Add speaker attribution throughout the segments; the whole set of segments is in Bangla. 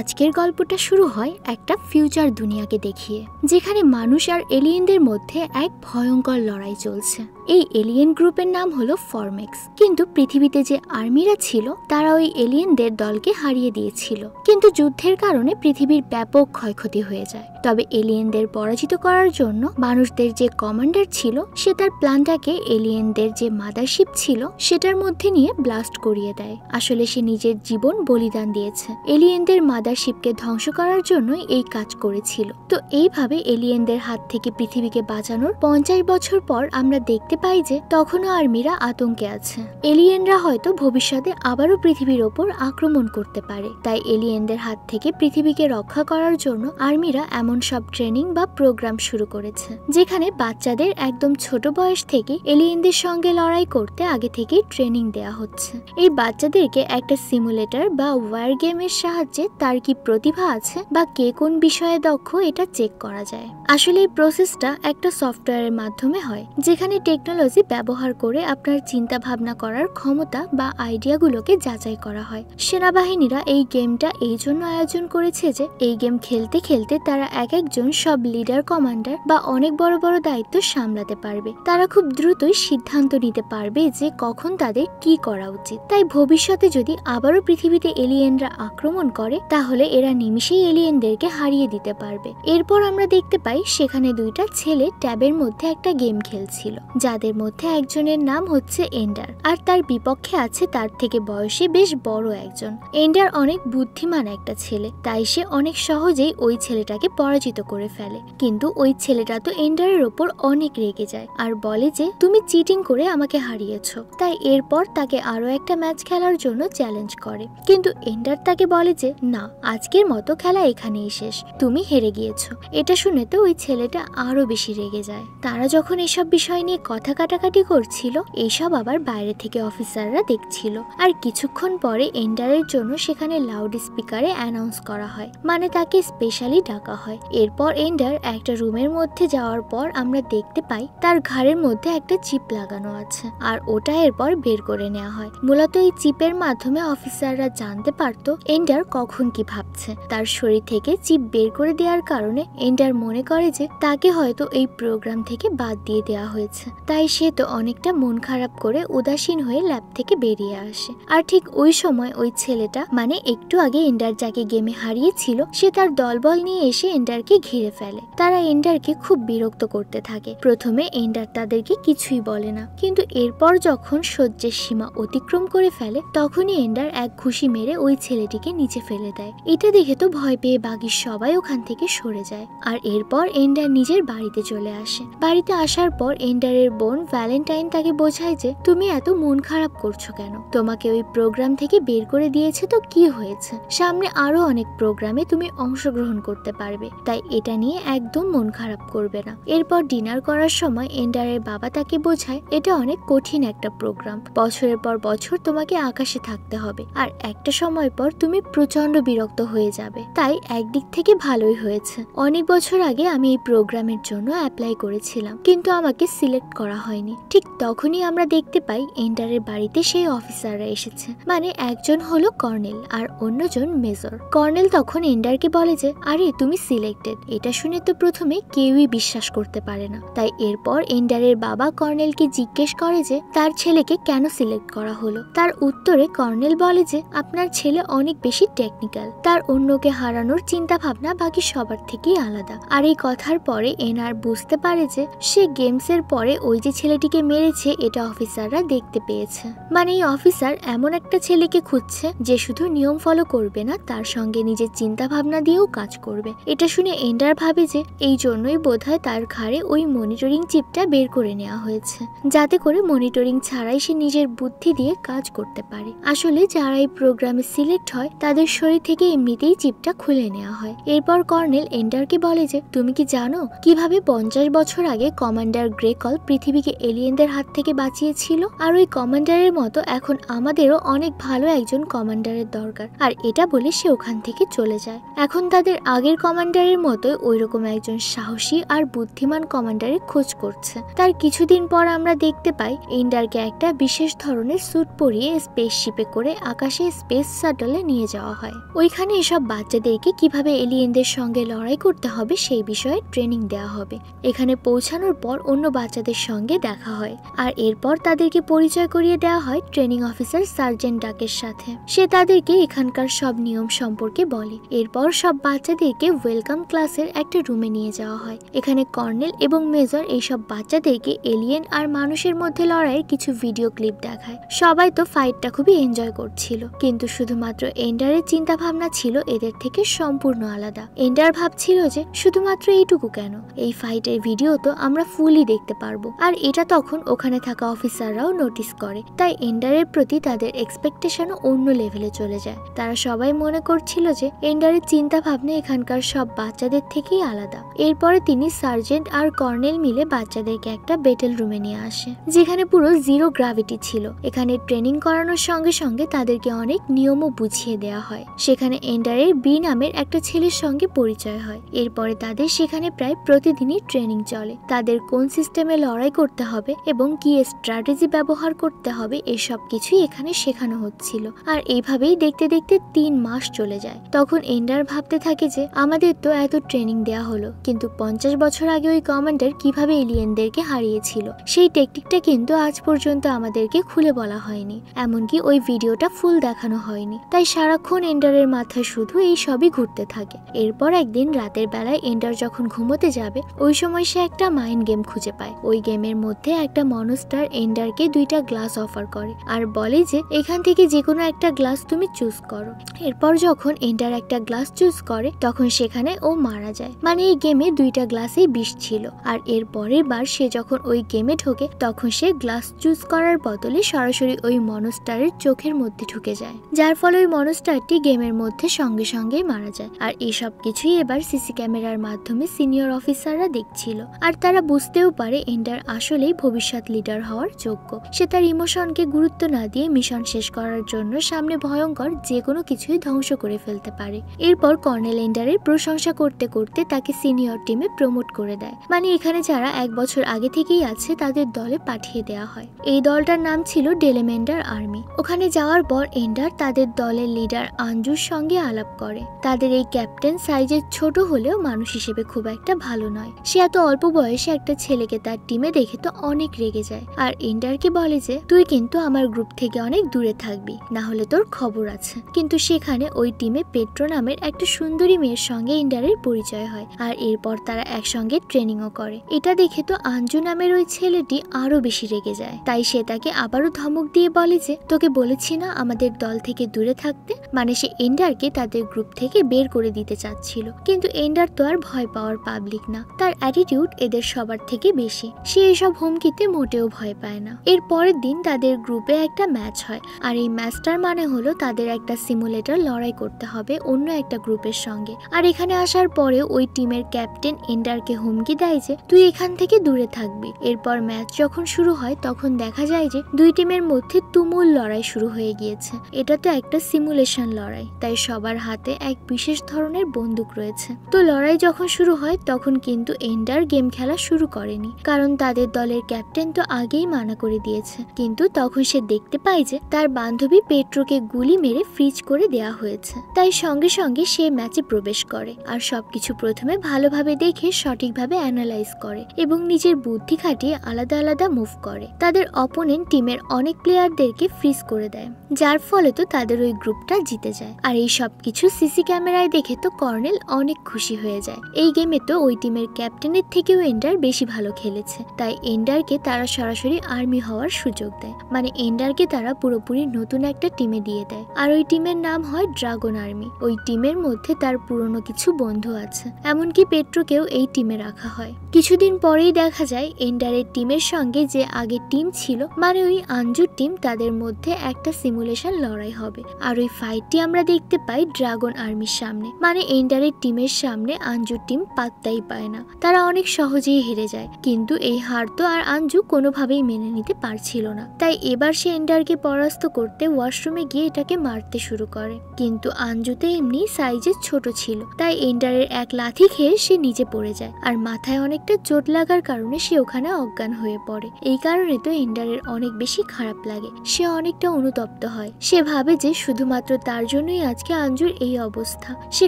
Speaker 1: আজকের গল্পটা শুরু হয় একটা ফিউচার দুনিয়াকে দেখিয়ে, যেখানে মানুষ আর এলিয়েনদের মধ্যে এক ভয়ঙ্কর লড়াই চলছে। এই এলিয়েন গ্রুপের নাম হলো ফরমেক্স। কিন্তু পৃথিবীতে যে আর্মিরা ছিল তারা ওই এলিয়েনদের দলকে হারিয়ে দিয়েছিল। কিন্তু যুদ্ধের কারণে পৃথিবীর ব্যাপক ক্ষয়ক্ষতি হয়ে যায়। তবে এলিয়েনদের পরাজিত করার জন্য মানুষদের যে কমান্ডার ছিল সে তার প্ল্যানটাকে এলিয়েনদের যে মাদারশিপ ছিল সেটার মধ্যে নিয়ে ব্লাস্ট করিয়ে দেয়। আসলে সে নিজের জীবন বলিদান দিয়েছে, এলিয়েনদের মাদারশিপকে ধ্বংস করার জন্য এই কাজ করেছিল। তো এইভাবে এলিয়েনদের হাত থেকে পৃথিবীকে বাঁচানোর 50 বছর পর আমরা দেখতে পাই যে তখনও আর্মিরা আতঙ্কে আছে। এলিয়েনরা হয়তো ভবিষ্যতে আবারও পৃথিবীর ওপর আক্রমণ করতে পারে। তাই এলিয়েনদের হাত থেকে পৃথিবীকে রক্ষা করার জন্য আর্মিরা এমন সব ট্রেনিং বা প্রোগ্রাম শুরু করেছে, যেখানে বাচ্চাদের একদম ছোট বয়স থেকে এলিয়েনদের সঙ্গে লড়াই করতে আগে থেকেই ট্রেনিং দেয়া হচ্ছে। এই বাচ্চাদেরকে একটা সিমুলেটর বা ওয়্যার গেমের সাহায্যে তার কি প্রতিভা আছে বা কে কোন বিষয়ে দক্ষ এটা চেক করা যায়। আসলে এই প্রসেসটা একটা সফটওয়্যারের মাধ্যমে হয়, যেখানে টেকনোলজি ব্যবহার করে আপনার চিন্তা ভাবনা করার ক্ষমতা বা আইডিয়াগুলোকে যাচাই করা হয়। সেনাবাহিনীরা এই গেমটা এই জন্য আয়োজন করেছে যে এই গেম খেলতে খেলতে তারা এক একজন সব লিডার, কমান্ডার বা অনেক বড় বড় দায়িত্ব সামলাতে পারবে। তারা খুব দ্রুতই সিদ্ধান্ত নিতে পারবে যে কখন তাদের কি করা উচিত। তাই ভবিষ্যতে যদি আবারও পৃথিবীতে এলিয়েনরা আক্রমণ করে তাহলে এরা নিমিষেই এলিয়েনদেরকে হারিয়ে দিতে পারবে। এরপর আমরা দেখতে পাই সেখানে দুইটা ছেলে ট্যাবের মধ্যে একটা গেম খেলছিল, যাদের মধ্যে একজনের নাম হচ্ছে এন্ডার আর তার বিপক্ষে আছে তার থেকে বয়সে বেশ বড় একজন। এন্ডার অনেক বুদ্ধিমান একটা ছেলে, তাই সে অনেক সহজেই ওই ছেলেটাকে পরাজিত করে ফেলে। কিন্তু ওই ছেলেটা তো এন্ডারের ওপর অনেক রেগে যায় আর বলে যে তুমি চিটিং করে আমাকে হারিয়েছো। তাই এরপর তাকে আরো একটা ম্যাচ খেলার জন্য চ্যালেঞ্জ করে। কিন্তু এন্ডার তাকে বলে যে না, আজকের মতো খেলা এখানেই শেষ, তুমি হেরে গিয়েছো। এটা শুনে তো ওই ছেলেটা আরো বেশি রেগে যায়। তারা যখন এসব বিষয় নিয়ে কথা কাটাকাটি করছিল, এইসব আবার বাইরে থেকে অফিসাররা দেখছিল। আর কিছুক্ষণ পরে এন্ডারের জন্য সেখানে লাউড স্পিকারে অ্যানাউন্স করা হয়, মানে তাকে স্পেশালি ডাকা হয়। এরপর এন্ডার একটা রুমের মধ্যে যাওয়ার পর আমরা দেখতে পাই তার ঘাড়ের মধ্যে একটা চিপ লাগানো আছে, আর ওটা এরপর বের করে নেওয়া হয়। মূলত এই চিপের মাধ্যমে অফিসাররা জানতে পারত এন্ডার কখন কি ভাবছে। তার শরীর থেকে চিপ বের করে দেওয়ার কারণে এন্ডার মনে করে যে তাকে হয়তো এই প্রোগ্রাম থেকে বাদ দিয়ে দেওয়া হয়েছে। তাই সে তো অনেকটা মন খারাপ করে উদাসীন হয়ে ল্যাব থেকে বেরিয়ে আসে। আর ঠিক ওই সময় ওই ছেলেটা, মানে একটু আগে এন্ডার যাকে গেমে হারিয়েছিল, সে তার দলবল নিয়ে এসে এন্ডারকে ঘিরে ফেলে। তারা এন্ডারকে খুব বিরক্ত করতে থাকে। প্রথমে এন্ডার তাদেরকে কিছুই বলে না, কিন্তু এরপর যখন সহ্যের সীমা অতিক্রম করে ফেলে তখনই এন্ডার এক ঘুষি মেরে ওই ছেলেটিকে নিচে ফেলে দেয়। এটা দেখে তো ভয় পেয়ে বাকি সবাই ওখান থেকে সরে যায়। আর এরপর এন্ডার নিজের বাড়িতে চলে আসে। বাড়িতে আসার পর এন্ডারের বোন ভ্যালেন্টাইন তাকে বোঝায় যে তুমি এত মন খারাপ করছো কেন, তোমাকে ওই প্রোগ্রাম থেকে বের করে দিয়েছে তো কি হয়েছে, সামনে আরো অনেক প্রোগ্রামে তুমি অংশগ্রহণ করতে পারবে, তাই এটা নিয়ে একদম মন খারাপ করবে না। এরপর ডিনার করার সময় এন্ডারের বাবা তাকে বোঝায় এটা অনেক কঠিন একটা প্রোগ্রাম, বছরের পর বছর তোমাকে আকাশে থাকতে হবে, আর একটা সময় পর তুমি প্রচন্ড বিরক্ত হয়ে যাবে। তাই একদিক থেকে ভালোই হয়েছে, অনেক বছর আগে আমি এই প্রোগ্রামের জন্য অ্যাপ্লাই করেছিলাম, কিন্তু আমাকে সিলেক্ট করা হয়নি। ঠিক তখনই আমরা দেখতে পাই এন্ডারের বাড়িতে সেই অফিসাররা এসেছে, মানে একজন হলো কর্নেল আর অন্যজন মেজর। কর্নেল তখন এন্ডারকে বলে যে আরে তুমি সিলেক্টেড। এটা শুনে তো প্রথমে কেউই বিশ্বাস করতে পারে না। তাই এরপর এন্ডারের বাবা কর্নেলকে জিজ্ঞেস করে যে তার ছেলেকে কেন সিলেক্ট করা হলো। তার উত্তরে কর্নেল বলে যে আপনার ছেলে অনেক বেশি টেকনিক্যাল, তার অন্যকে হারানোর চিন্তা ভাবনা বাকি সবার থেকেই আলাদা। আর এই কথার পরে এনার বুঝতে পারে যে সে গেমসের পরে ওই যে ছেলেটিকে মেরেছে এটা অফিসাররা দেখতে পেয়েছে। মানে এই অফিসার এমন একটা ছেলেকে খুঁজছে যে শুধু নিয়ম ফলো করবে না, তার সঙ্গে নিজের চিন্তা ভাবনা দিয়েও কাজ করবে। এটা শুনে এন্ডার ভাবে যে এই জন্যই বোধহয় তার ঘাড়ে ওই মনিটরিং চিপটা বের করে নেওয়া হয়েছে, যাতে করে মনিটরিং ছাড়াই সে নিজের বুদ্ধি দিয়ে কাজ করতে পারে। আসলে যারা এই প্রোগ্রামে সিলেক্ট হয় তাদের শরীর থেকে এমনিতেই চিপটা খুলে নেওয়া হয়। এরপর কর্নেল এন্ডারকে বলে যে তুমি কি জানো কিভাবে 50 বছর আগে কমান্ডার গ্রেকল পৃথিবী পৃথিবীকে এলিয়েনদের হাত থেকে বাঁচিয়েছিল। আর ওই কমান্ডারের মতো এখন আমাদেরও অনেক ভালো একজন কমান্ডারের দরকার। আর এটা বলে সে ওখান থেকে চলে যায়। এখন তাদের আগের কমান্ডারের মতোই ওইরকম একজন সাহসী আর বুদ্ধিমান কমান্ডারের খোঁজ করছে। তার কিছুদিন পর আমরা দেখতে পাই এন্ডারকে একটা বিশেষ ধরনের স্যুট পরিয়ে স্পেসশিপে করে আকাশে স্পেস শাটলে নিয়ে যাওয়া হয়। ওইখানে এসব বাচ্চাদেরকে কিভাবে এলিয়েনদের সঙ্গে লড়াই করতে হবে সেই বিষয়ে ট্রেনিং দেওয়া হবে। এখানে পৌঁছানোর পর অন্য বাচ্চাদের সঙ্গে দেখা হয় আর এরপর তাদেরকে পরিচয় করিয়ে দেওয়া হয় ট্রেনিং অফিসার সার্জেন্ট ডাকের সাথে। সে তাদেরকে এখানকার সব নিয়ম সম্পর্কে বলে। এরপর সব বাচ্চাদেরকে ওয়েলকাম ক্লাসের একটা রুমে নিয়ে যাওয়া হয়। এখানে কর্নেল এবং মেজর এইসব বাচ্চাদেরকে এলিয়েন আর মানুষের মধ্যে লড়াইয়ের কিছু ভিডিও ক্লিপ দেখায়। সবাই তো ফাইটটা খুবই এনজয় করছিল, কিন্তু শুধুমাত্র এন্ডারের চিন্তা ভাবনা ছিল এদের থেকে সম্পূর্ণ আলাদা। এন্ডার ভাবছিল যে শুধুমাত্র এইটুকু কেন, এই ফাইটের ভিডিও তো আমরা ফুলই দেখতে পারবো। আর এটা তখন ওখানে থাকা অফিসাররাও নোটিস করে। তাই এন্ডারের প্রতি তাদের এক্সপেকটেশনও অন্য লেভেলে চলে যায়। তারা সবাই মনে করছিল যে এন্ডারের চিন্তা ভাবনা এখানকার সব বাচ্চাদের থেকেই আলাদা। এরপরে তিনি সার্জেন্ট আর কর্নেল মিলে বাচ্চাদেরকে একটা ব্যাটেল রুমে নিয়ে আসে, যেখানে পুরো জিরো গ্র্যাভিটি ছিল। এখানে ট্রেনিং করানোর সঙ্গে সঙ্গে তাদেরকে অনেক নিয়মও বুঝিয়ে দেওয়া হয়। সেখানে এন্ডারের বি নামের একটা ছেলের সঙ্গে পরিচয় হয়। এরপরে তাদের সেখানে প্রায় প্রতিদিনই ট্রেনিং চলে। তাদের কোন সিস্টেমে লড়াই করতে হবে এবং কি স্ট্র্যাটেজি ব্যবহার করতে হবে এসব কিছুই এখানে শেখানো হচ্ছিল। আর এইভাবেই দেখতে দেখতে 3 মাস চলে যায়। তখন এন্ডার ভাবতে থাকে যে আমাদের তো এত ট্রেনিং দেওয়া হলো, কিন্তু 50 বছর আগে ওই কমান্ডার কিভাবে এলিয়েনদেরকে হারিয়েছিল সেই টেকনিকটা কিন্তু আজ পর্যন্ত আমাদেরকে খুলে বলা হয়নি, এমনকি ওই ভিডিওটা ফুল দেখানো হয়নি। তাই সারাক্ষণ এন্ডারের মাথায় শুধু এই সবই ঘুরতে থাকে। এরপর একদিন রাতের বেলায় এন্ডার যখন ঘুমোতে যাবে ওই সময় সে একটা মাইন্ড গেম খুঁজে পায়। ওই গেমের মধ্যে একটা মনস্টার এন্ডারকে 2টা গ্লাস অফার করে আর বলে যে এখান থেকে যে কোনো একটা গ্লাস তুমি চুজ করো। এরপর যখন এন্ডার একটা গ্লাস চুজ করে তখন সেখানে ও মারা যায়। মানে এই গেমে 2টা গ্লাসেই বিষ ছিল। আর এর পরের বার সে যখন ওই গেমে ঢোকে তখন সে গ্লাস চুজ করার বদলে সরাসরি ওই মনস্টারের চোখের মধ্যে ঢুকে যায়, যার ফলে ওই মনস্টারটি গেমের মধ্যে সঙ্গে সঙ্গেই মারা যায়। আর এইসব কিছুই এবার সিসি ক্যামেরার মাধ্যমে সিনিয়র অফিসাররা দেখছিল। আর তারা বুঝতেও পারে এন্ডার আসলেই ভবিষ্যৎ লিডার হওয়ার যোগ্য। সে তার ইমোশনকে গুরুত্ব না দিয়ে মিশন শেষ করার জন্য সামনে ভয়ঙ্কর যে কোনো কিছুই ধ্বংস করে ফেলতে পারে। এরপর কর্নেল এন্ডারের প্রশংসা করতে করতে তাকে সিনিয়র টিমে প্রমোট করে দেয়। মানে এখানে যারা 1 বছর আগে থেকেই আছে তাদের দলে পাঠিয়ে দেওয়া হয়। এই দলটার নাম ছিল ডেলেমেন্ডার আর্মি। ওখানে যাওয়ার পর এন্ডার তাদের দলের লিডার আঞ্জুর সঙ্গে আলাপ করে। তাদের এই ক্যাপ্টেন সাইজে ছোট হলেও মানুষ হিসেবে খুব একটা ভালো নয়। সে এত অল্প বয়সে একটা ছেলেকে তার টিমে দেখে তো অনেক রেগে যায় আর এন্ডারকে বলে যে তুই কিন্তু আমার গ্রুপ থেকে অনেক দূরে থাকবি, না হলে তোর খবর আছে। কিন্তু সেখানে ওই টিমে পেট্রো নামের একটা সুন্দরী মেয়ের সঙ্গে এন্ডারের পরিচয় হয় আর এরপর তারা একসঙ্গে ট্রেনিংও করে। এটা দেখে তো আঞ্জু নামের ওই ছেলেটি আরো বেশি রেগে যায়। তাই সে তাকে আবারও ধমক দিয়ে বলে যে তোকে বলেছি না আমাদের দল থেকে দূরে থাকতে। মানে সে এন্ডারকে তাদের গ্রুপ থেকে বের করে দিতে চাচ্ছিল। কিন্তু এন্ডার তো আর ভয় পাওয়ার পাবলিক না, তার অ্যাটিটিউড এদের সবার থেকে বেশি। সে এসব হুমকিতে মোটেও ভয় পায় না। এর পরের দিন তাদের গ্রুপে একটা ম্যাচ হয় আর এই ম্যাচটার মানে হলো তাদের একটা সিমুলেটর লড়াই করতে হবে অন্য একটা গ্রুপের সঙ্গে। আর এখানে আসার পরে ওই টিমের ক্যাপ্টেন এন্ডারকে হুমকি দেয় যে তুই এখান থেকে দূরে থাকবি। এরপর ম্যাচ যখন শুরু হয় তখন দেখা যায় যে 2 টিমের মধ্যে তুমুল লড়াই শুরু হয়ে গিয়েছে। এটা তো একটা সিমুলেশন লড়াই, তাই সবার হাতে এক বিশেষ ধরনের বন্দুক রয়েছে। তো লড়াই যখন শুরু হয় তখন কিন্তু এন্ডার গেম খেলা শুরু করেনি, কারণ তাদের দলের ক্যাপ্টেন তো আগেই মানা করে দিয়েছে। কিন্তু তখন সে দেখতে পায় যে তার বান্ধবী পেট্রোকে গুলি মেরে ফ্রিজ করে দেয়া হয়েছে। তাই সঙ্গে সঙ্গে সে ম্যাচে প্রবেশ করে আর সবকিছু প্রথমে ভালোভাবে দেখে সঠিকভাবে অ্যানালাইজ করে এবং নিজের বুদ্ধি খাটিয়ে আলাদা আলাদা মুভ করে। তাদের অপোনেন্ট টিমের অনেক প্লেয়ারদেরকে ফ্রিজ করে দেয়, যার ফলে তো তাদের ওই গ্রুপটা জিতে যায়। আর এই সব কিছু সিসি ক্যামেরায় দেখে তো কর্নেল অনেক খুশি হয়ে যায়। এই গেমে তো ওই টিমের ক্যাপ্টেনের থেকেও এন্ডার বেশি ভালো খেলেছে, তাই এন্ডারকে তারা সরাসরি আর্মি হওয়ার সুযোগ দেয়। মানে এন্ডারকে তারা পুরোপুরি নতুন একটা টিমে দিয়ে দেয় আর ওই টিমের নাম হয় ড্রাগন আর্মি। ওই টিমের মধ্যে তার পুরনো কিছু বন্ধু আছে, এমনকি পেট্রোকেও এই টিমে রাখা হয়। কিছুদিন পরেই দেখা যায় এন্ডারের টিমের সঙ্গে যে আগে টিম ছিল মানে ওই আঞ্জুর টিম, তাদের মধ্যে একটা সিমুলেশন লড়াই হবে। আর ওই ফাইটটি আমরা দেখতে পাই ড্রাগন আর্মির সামনে। মানে এন্ডারের টিমের সামনে আঞ্জুর টিম পাত্তাই পায় না, তারা অনেক সহজেই হেরে যায়। কিন্তু এই হারতো আর আঞ্জু কোনোভাবেই মেনে নিতে পারছিল না। তাই এবার সে এন্ডারকে পরাস্ত করতে ওয়াশরুমে গিয়ে এটাকে মারতে শুরু করে। কিন্তু আঞ্জু তো এমনি সাইজে ছোট ছিল, তাই এন্ডারের এক লাথি খেয়ে সে নিচে পড়ে যায় আর মাথায় অনেকটা চোট লাগার কারণে সে ওখানে অজ্ঞান হয়ে পড়ে। এই কারণে তো এন্ডারের অনেক বেশি খারাপ লাগে, সে অনেকটা অনুতপ্ত হয়। সে ভাবে যে শুধুমাত্র তার জন্যই আজকে আঞ্জুর এই অবস্থা। সে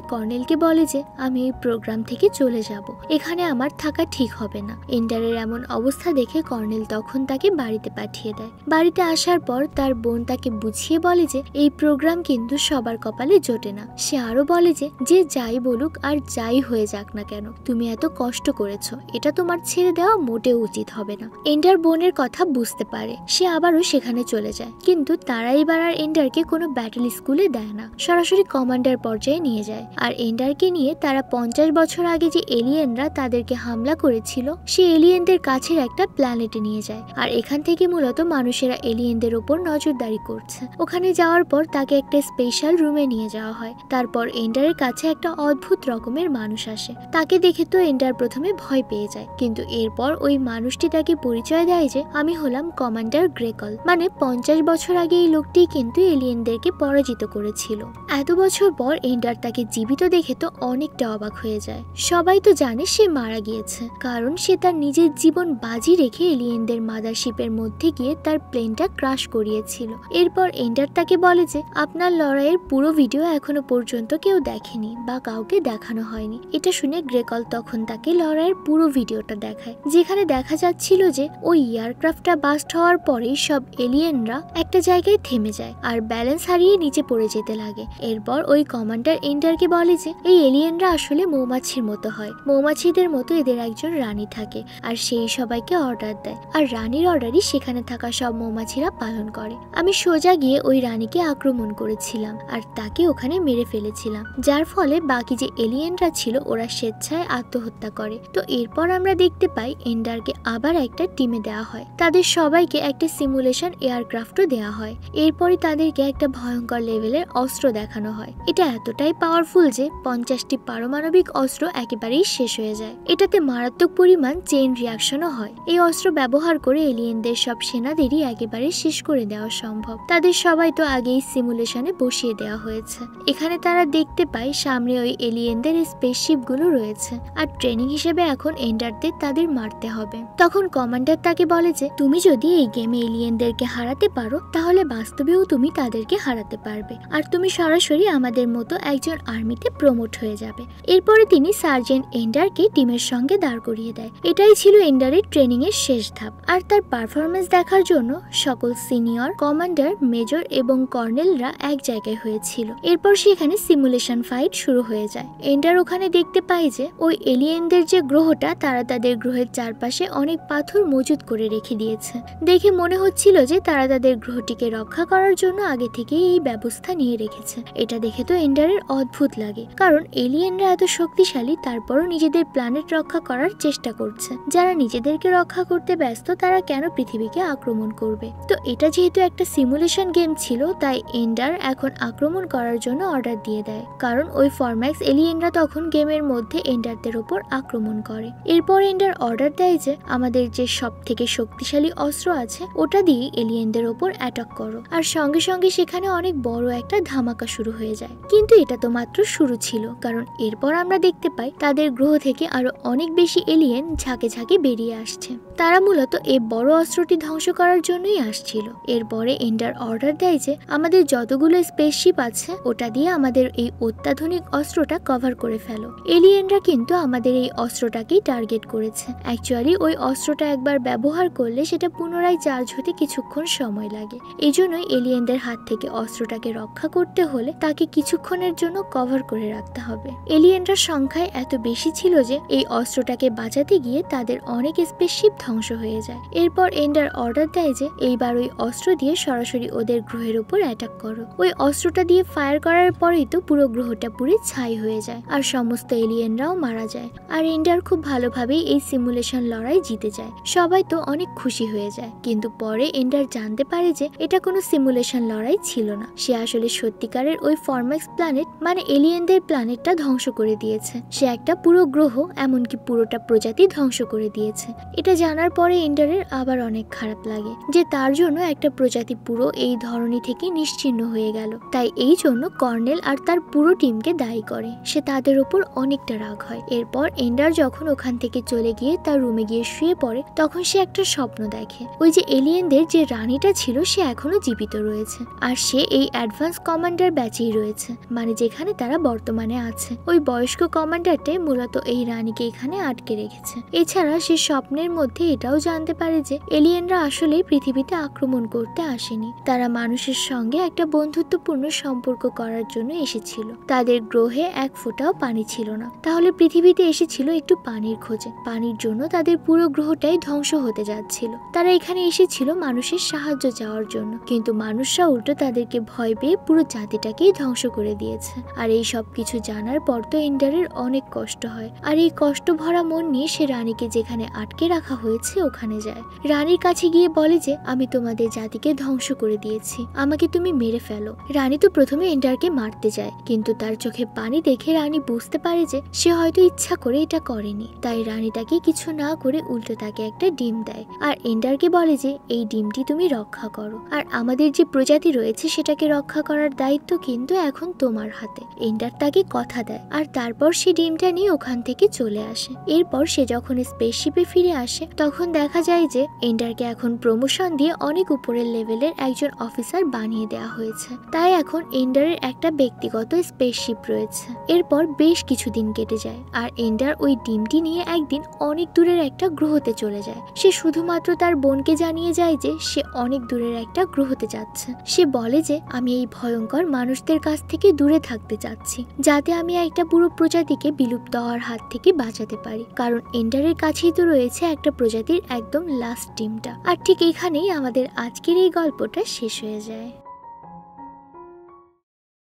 Speaker 1: কর্নেলকে বলে যে আমি এই প্রোগ্রাম থেকে চলে যাব, এখানে আমার থাকা ঠিক হবে না। এন্ডারের এমন অবস্থা দেখে কর্নেল তখন তাকে বাড়িতে পাঠিয়ে দেয়। বাড়িতে আসার পর তার বোন তাকে বুঝিয়ে বলে যে এই প্রোগ্রাম কিন্তু সবার কপালে জোটে না। সে আরো বলে যে যে যাই বলুক আর যাই হয়ে যাক না কেন, তুমি এত কষ্ট করেছো, এটা তোমার ছেড়ে দেওয়া মোটেও উচিত হবে না। এন্ডার বোনের কথা বুঝতে পারে, সে আবারও সেখানে চলে যায়। কিন্তু তারা এবার আর এন্ডারকে কোনো ব্যাটেল স্কুলে দেয় না, সরাসরি কমান্ডার পর্যায়ে নিয়ে যায়। আর এন্ডারকে নিয়ে তারা 50 বছর আগে যে এলিয়েনরা তাদেরকে হামলা করেছিল সেই এলিয়েনদের কাছের একটা প্ল্যানেটে নিয়ে যায়। আর এখান থেকে মূলত মানুষেরা এলিয়েনদের ওপর নজরদারি করছে। ওখানে যাওয়ার পর তাকে একটা স্পেশাল রুমে নিয়ে যাওয়া হয়। তারপর এন্ডারের কাছে একটা অদ্ভুত রকমের মানুষ আসে। তাকে দেখে তো এন্ডার প্রথমে ভয় পেয়ে যায়, কিন্তু এরপর ওই মানুষটি তাকে পরিচয় দেয় যে আমি হলাম কমান্ডার গ্রেকল, মানে 50 বছর আগে এই লোকটি কিন্তু এলিয়েনদেরকে পরাজিত করেছিল। এত বছর পর এন্ডার তাকে জীবিত দেখে তো অনেকটা অবাক হয়ে যায়। সবাই তো জানে সে মারা গিয়েছে, কারণ সে তার নিজের জীবন বাজি রেখে এলিয়েনদের মাদারশিপের মধ্যে গিয়ে তার প্লেনটা ক্রাশ করিয়েছিল। এরপর এন্ডার তাকে বলে যে আপনার লড়াইয়ের পুরো ভিডিও এখনো পর্যন্ত কেউ দেখেনি বা কাউকে দেখানো হয়নি। এটা শুনে গ্রেকল তখন তাকে লড়াইয়ের পুরো ভিডিওটা দেখায়, যেখানে দেখা যাচ্ছিল যে ওই এয়ারক্রাফটটা বাস্ট হওয়ার পরেই সব এলিয়েনরা একটা জায়গায় থেমে যায় আর ব্যালেন্স হারিয়ে নিচে পড়ে যেতে লাগে। এরপর ওই কমান্ডার এন্ডারকে বলে যে এই এলিয়েনরা আসলে মৌমাছির মতো হয়, মৌমাছিদের মতো এদের একজন রানী থাকে আর সেই সবাইকে অর্ডার দেয়, আর রানীর অর্ডারই সেখানে থাকা সব মৌমাছিরা পালন করে। আমি সোজা গিয়ে ওই রানীকে আক্রমণ করেছিলাম আর তাকে ওখানে মেরে ফেলেছিলাম, যার ফলে বাকি যে এলিয়েনরা ছিল ওরা স্বেচ্ছায় আত্মহত্যা করে। তো এরপর আমরা দেখতে পাই এন্ডারকে আবার একটা টিমে দেওয়া হয়, তাদের সবাইকে একটা সিমুলেশন এয়ারক্রাফটও দেওয়া হয়। এরপরই তাদেরকে একটা ভয়ঙ্কর লেভেলের অস্ত্র দেখানো হয়। এটা এতটাই পাওয়ারফুল যে 50টি পারমাণবিক অস্ত্র একেবারেই শেষ হয়ে যায়। এটাতে মারাত্মক পরিমাণ চেইন রিয়াকশনও হয়। এই অস্ত্র ব্যবহার করে এলিয়েনদের সব সেনাদেরই একেবারে শেষ করে দেওয়া সম্ভব। তাদের সবাই তো আগেই সিমুলেশনে বসিয়ে দেওয়া হয়েছে। এখানে তারা দেখতে পায় সামনে ওই এলিয়েনদের স্পেসশিপ গুলো রয়েছে, আর ট্রেনিং হিসেবে এখন এন্ডারদের তাদের মারতে হবে। তখন কমান্ডার তাকে বলে যে তুমি যদি এই গেমে এলিয়েনদেরকে হারাতে পারো তাহলে বাস্তবেও তুমি তাদেরকে হারাতে পারবে, আর তুমি সরাসরি আমাদের মতো একজন আর্মিতে প্রমোট হয়ে যাবে। এরপরে তিনি সার্জেন্ট এন্ডারকে টিমের সঙ্গে দাঁড় করিয়ে দেয়। এটাই ছিল এন্ডারের ট্রেনিং এর শেষ ধাপ। আর তার পারফরমেন্স দেখার জন্য সকল সিনিয়র কমান্ডার, মেজর এবং কর্নেলরা এক জায়গায় হয়েছিল। এরপর সেখানে সিমুলেশন ফাইট শুরু হয়ে যায়। এন্ডার ওখানে দেখতে পায় যে ওই এলিয়েনদের যে গ্রহটা তারা তাদের গ্রহের চারপাশে অনেক পাথর মজুত করে রেখে দিয়েছে। দেখে মনে হচ্ছিল যে তারা তাদের গ্রহটিকে রক্ষা করার জন্য আগে থেকেই এই ব্যবস্থা নিয়ে রেখেছে। এটা দেখে তো এন্ডারের অদ্ভুত লাগে, কারণ এলিয়েনরা এত শক্তিশালী তারপরও নিজেদের প্ল্যানেট রক্ষা করার চেষ্টা করছে। যারা নিজেদেরকে রক্ষা করতে ব্যস্ত তারা কেন পৃথিবীকে আক্রমণ করবে? তো এটা যেহেতু একটা সিমুলেশন গেম ছিল, তাই এন্ডার এখন আক্রমণ করার জন্য অর্ডার দিয়ে দেয়, কারণ ওই ফরম্যাক্স এলিয়েনরা তখন গেমের মধ্যে এন্ডারদের ওপর আক্রমণ করে। এরপর এন্ডার অর্ডার দেয় যে আমাদের যে সব থেকে শক্তিশালী অস্ত্র আছে ওটা দিয়ে এলিয়েনদের ওপর অ্যাটাক করো। আর সঙ্গে সঙ্গে সেখানে অনেক বড় একটা ধামাকা শুরু হয়ে যায়। কিন্তু এটা তো মাত্র শুরু ছিল, কারণ এরপর আমরা দেখতে পাই তাদের গ্রহ থেকে আরো অনেক বেশি এলিয়েন ঝাঁকে ঝাঁকে বেরিয়ে আসছে। তারা মূলত এই বড় অস্ত্রটি ধ্বংস করার জন্যই আসছিল। এরপরে এন্ডার অর্ডার দেয় যে আমাদের যতগুলো স্পেসশিপ আছে ওটা দিয়ে আমাদের এই অত্যাধুনিক অস্ত্রটা কভার করে ফেলো। এলিয়েনরা কিন্তু আমাদের এই অস্ত্রটাকেই টার্গেট করেছে। অ্যাকচুয়ালি ওই অস্ত্রটা একবার ব্যবহার করলে সেটা পুনরায় চার্জ হতে কিছুক্ষণ সময় লাগে। এই জন্যই এলিয়েনদের হাত থেকে অস্ত্রটাকে রক্ষা করতে হলে তাকে কিছুক্ষণের জন্য কভার করে রাখতে হবে। এলিয়েনরা সংখ্যায় এত বেশি ছিল যে এই অস্ত্রটাকে বাঁচাতে গিয়ে তাদের অনেক স্পেসশিপ ধ্বংস হয়ে যায়। এরপর এন্ডার অর্ডার দেয় যে এইবার ওই অস্ত্র দিয়ে সরাসরি ওদের গ্রহের উপর অ্যাটাক করো। ওই অস্ত্রটা দিয়ে ফায়ার করার পরেই তো পুরো গ্রহটা পুরো ছাই হয়ে যায় আর সমস্ত এলিয়েনরাও মারা যায়। আর এন্ডার খুব ভালোভাবেই এই সিমুলেশন লড়াই জিতে যায়। সবাই তো অনেক খুশি হয়ে যায়, কিন্তু পরে এন্ডার জানতে পারে যে এটা কোনো সিমুলেশন লড়াই ছিল না। সে আসলে সত্যিকারের ওই ফরম্যাক্স প্ল্যানেট মানে এলিয়েনদের প্ল্যানেটটা ধ্বংস করে দিয়েছে। সে একটা পুরো গ্রহ, এমনকি পুরোটা প্রজাতি ধ্বংস করে দিয়েছে। এটা জানার জানার পরে এন্ডারের আবার অনেক খারাপ লাগে যে তার জন্য একটা প্রজাতি পুরো এই ধরনী থেকে নিশ্চিহ্ন হয়ে গেল। তাই এই জন্য কর্নেল আর তার পুরো টিমকে দায়ী করে। সে তাদের উপর অনেকটা রাগ হয়। এরপর এন্ডার যখন ওখান থেকে চলে গিয়ে তার রুমে গিয়ে শুয়ে পড়ে, তখন সে একটা স্বপ্ন দেখে। ওই যে এলিয়েনদের যে রানীটা ছিল সে এখনো জীবিত রয়েছে, আর সে এই অ্যাডভান্স কমান্ডার ব্যাচেই রয়েছে, মানে যেখানে তারা বর্তমানে আছে। ওই বয়স্ক কমান্ডারটাই মূলত এই রানীকে এখানে আটকে রেখেছে। এছাড়া সে স্বপ্নের মধ্যে এটাও জানতে পারে যে এলিয়েনরা আসলেই পৃথিবীতে আক্রমণ করতে আসেনি, তারা মানুষের সঙ্গে একটা বন্ধুত্বপূর্ণ সম্পর্ক করার জন্য এসেছিল। তাদের গ্রহে এক ফোঁটাও পানি ছিল না, তাহলে পৃথিবীতে এসেছিল একটু পানির খোঁজে। পানির জন্য তাদের পুরো গ্রহটাই ধ্বংস হতে যাচ্ছিল। তারা এখানে এসেছিল মানুষের সাহায্য চাওয়ার জন্য, কিন্তু মানুষরা উল্টো তাদেরকে ভয় পেয়ে পুরো জাতিটাকেই ধ্বংস করে দিয়েছে। আর এই সব কিছু জানার পর তো এন্ডারের অনেক কষ্ট হয়, আর এই কষ্ট ভরা মন নিয়ে সে রানীকে যেখানে আটকে রাখা হয়েছে ওখানে যায়। রানীর কাছে গিয়ে বলে যে আমি তোমাদের জাতিকে ধ্বংস করে দিয়েছি, আমাকে তুমি মেরে ফেলো। রানী তো প্রথমে এন্ডারকে মারতে যায়, কিন্তু তার চোখে পানি দেখে রানী বুঝতে পারে যে সে হয়তো ইচ্ছা করে এটা করেনি। তাই রানী তাকে কিছু না করে উল্টো তাকে একটা ডিম দেয়, আর এন্ডারকে বলে যে এই ডিমটি তুমি রক্ষা করো, আর আমাদের যে প্রজাতি রয়েছে সেটাকে রক্ষা করার দায়িত্ব কিন্তু এখন তোমার হাতে। এন্ডার তাকে কথা দেয়, আর তারপর সে ডিমটা নিয়ে ওখান থেকে চলে আসে। এরপর সে যখন স্পেসশিপে ফিরে আসে তখন দেখা যায় যে এন্ডারকে এখন প্রমোশন দিয়ে অনেক উপরের লেভেলের একজন অফিসার বানিয়ে দেওয়া হয়েছে। তাই এখন এন্ডারের একটা ব্যক্তিগত স্পেসশিপ রয়েছে। এরপর বেশ কিছুদিন কেটে যায়, আর এন্ডার ওই ডিমটি নিয়ে একদিন অনেক দূরের একটা গ্রহতে চলে যায়। সে শুধুমাত্র তার বোনকে জানিয়ে যায় যে সে অনেক দূরের একটা গ্রহতে যাচ্ছে। সে বলে যে আমি এই ভয়ঙ্কর মানুষদের কাছ থেকে দূরে থাকতে চাচ্ছি, যাতে আমি একটা পুরো প্রজাতিকে বিলুপ্ত হওয়ার হাত থেকে বাঁচাতে পারি, কারণ এন্ডারের কাছেই তো রয়েছে একটা প্রজাতির একদম লাস্ট ডিমটা। আর ঠিক এখানেই আমাদের আজকের এই গল্পটা শেষ হয়ে যায়।